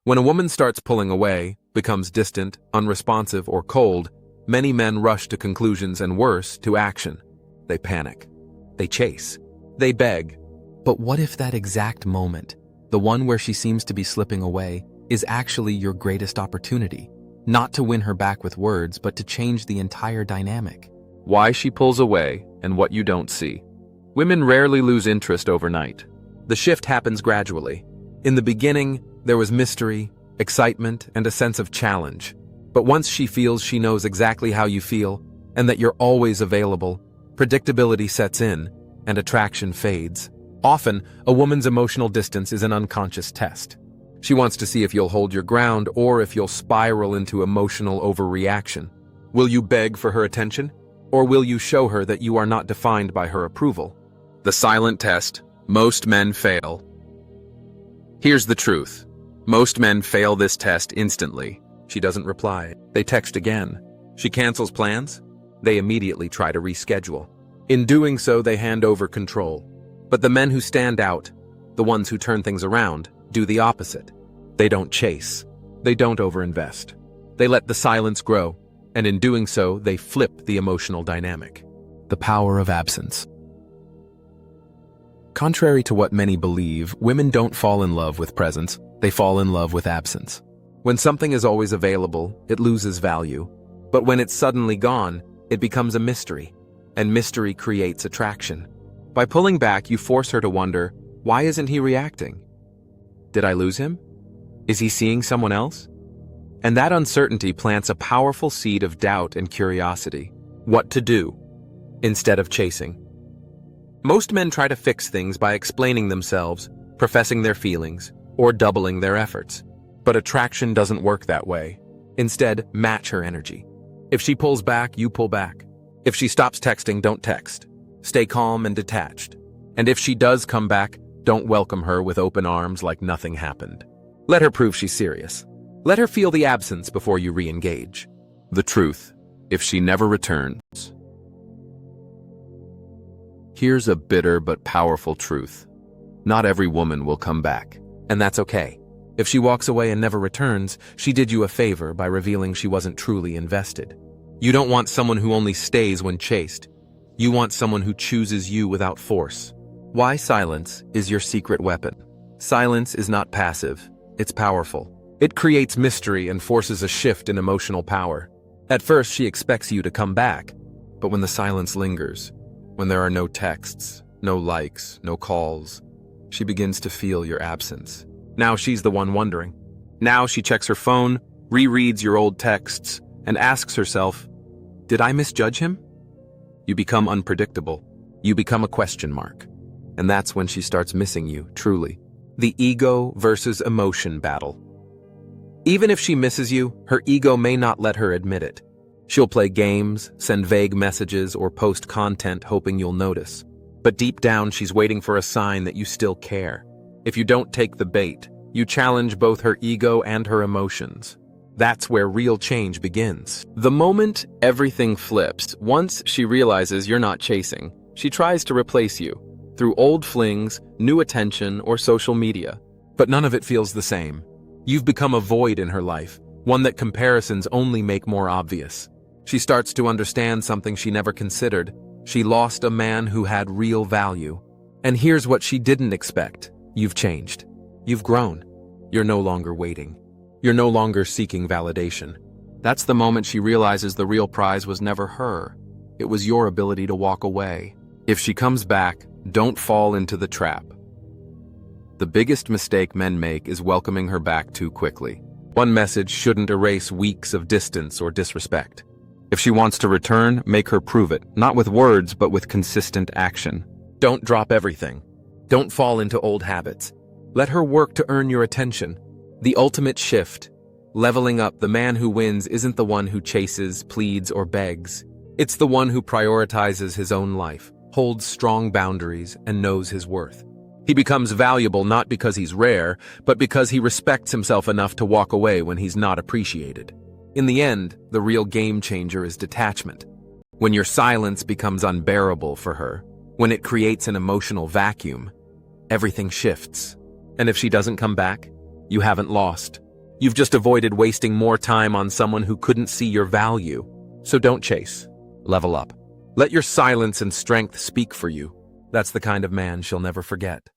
When a woman starts pulling away, becomes distant, unresponsive, or cold, many men rush to conclusions and worse, to action. They panic. They chase. They beg. But what if that exact moment, the one where she seems to be slipping away, is actually your greatest opportunity? Not to win her back with words, but to change the entire dynamic. Why she pulls away and what you don't see. Women rarely lose interest overnight. The shift happens gradually. In the beginning, there was mystery, excitement, and a sense of challenge. But once she feels she knows exactly how you feel and that you're always available, predictability sets in and attraction fades. Often, a woman's emotional distance is an unconscious test. She wants to see if you'll hold your ground or if you'll spiral into emotional overreaction. Will you beg for her attention? Or will you show her that you are not defined by her approval? The silent test. Most men fail. Here's the truth. Most men fail this test instantly. She doesn't reply. They text again. She cancels plans. They immediately try to reschedule. In doing so, they hand over control. But the men who stand out, the ones who turn things around, do the opposite. They don't chase. They don't overinvest. They let the silence grow, and in doing so, they flip the emotional dynamic. The power of absence. Contrary to what many believe, women don't fall in love with presence, they fall in love with absence. When something is always available, it loses value. But when it's suddenly gone, it becomes a mystery. And mystery creates attraction. By pulling back, you force her to wonder, why isn't he reacting? Did I lose him? Is he seeing someone else? And that uncertainty plants a powerful seed of doubt and curiosity. What to do instead of chasing. Most men try to fix things by explaining themselves, professing their feelings, or doubling their efforts. But attraction doesn't work that way. Instead, match her energy. If she pulls back, you pull back. If she stops texting, don't text. Stay calm and detached. And if she does come back, don't welcome her with open arms like nothing happened. Let her prove she's serious. Let her feel the absence before you re-engage. The truth, if she never returns. Here's a bitter but powerful truth. Not every woman will come back, and that's okay. If she walks away and never returns, she did you a favor by revealing she wasn't truly invested. You don't want someone who only stays when chased. You want someone who chooses you without force. Why silence is your secret weapon. Silence is not passive, it's powerful. It creates mystery and forces a shift in emotional power. At first, she expects you to come back, but when the silence lingers, when there are no texts, no likes, no calls, she begins to feel your absence. Now she's the one wondering. Now she checks her phone, rereads your old texts, and asks herself, did I misjudge him? You become unpredictable. You become a question mark. And that's when she starts missing you, truly. The ego versus emotion battle. Even if she misses you, her ego may not let her admit it. She'll play games, send vague messages, or post content hoping you'll notice. But deep down, she's waiting for a sign that you still care. If you don't take the bait, you challenge both her ego and her emotions. That's where real change begins. The moment everything flips, once she realizes you're not chasing, she tries to replace you through old flings, new attention, or social media. But none of it feels the same. You've become a void in her life, one that comparisons only make more obvious. She starts to understand something she never considered. She lost a man who had real value. And here's what she didn't expect. You've changed. You've grown. You're no longer waiting. You're no longer seeking validation. That's the moment she realizes the real prize was never her. It was your ability to walk away. If she comes back, don't fall into the trap. The biggest mistake men make is welcoming her back too quickly. One message shouldn't erase weeks of distance or disrespect. If she wants to return, make her prove it, not with words, but with consistent action. Don't drop everything. Don't fall into old habits. Let her work to earn your attention. The ultimate shift. Leveling up, the man who wins isn't the one who chases, pleads, or begs. It's the one who prioritizes his own life, holds strong boundaries, and knows his worth. He becomes valuable not because he's rare, but because he respects himself enough to walk away when he's not appreciated. In the end, the real game changer is detachment. When your silence becomes unbearable for her, when it creates an emotional vacuum, everything shifts. And if she doesn't come back, you haven't lost. You've just avoided wasting more time on someone who couldn't see your value. So don't chase. Level up. Let your silence and strength speak for you. That's the kind of man she'll never forget.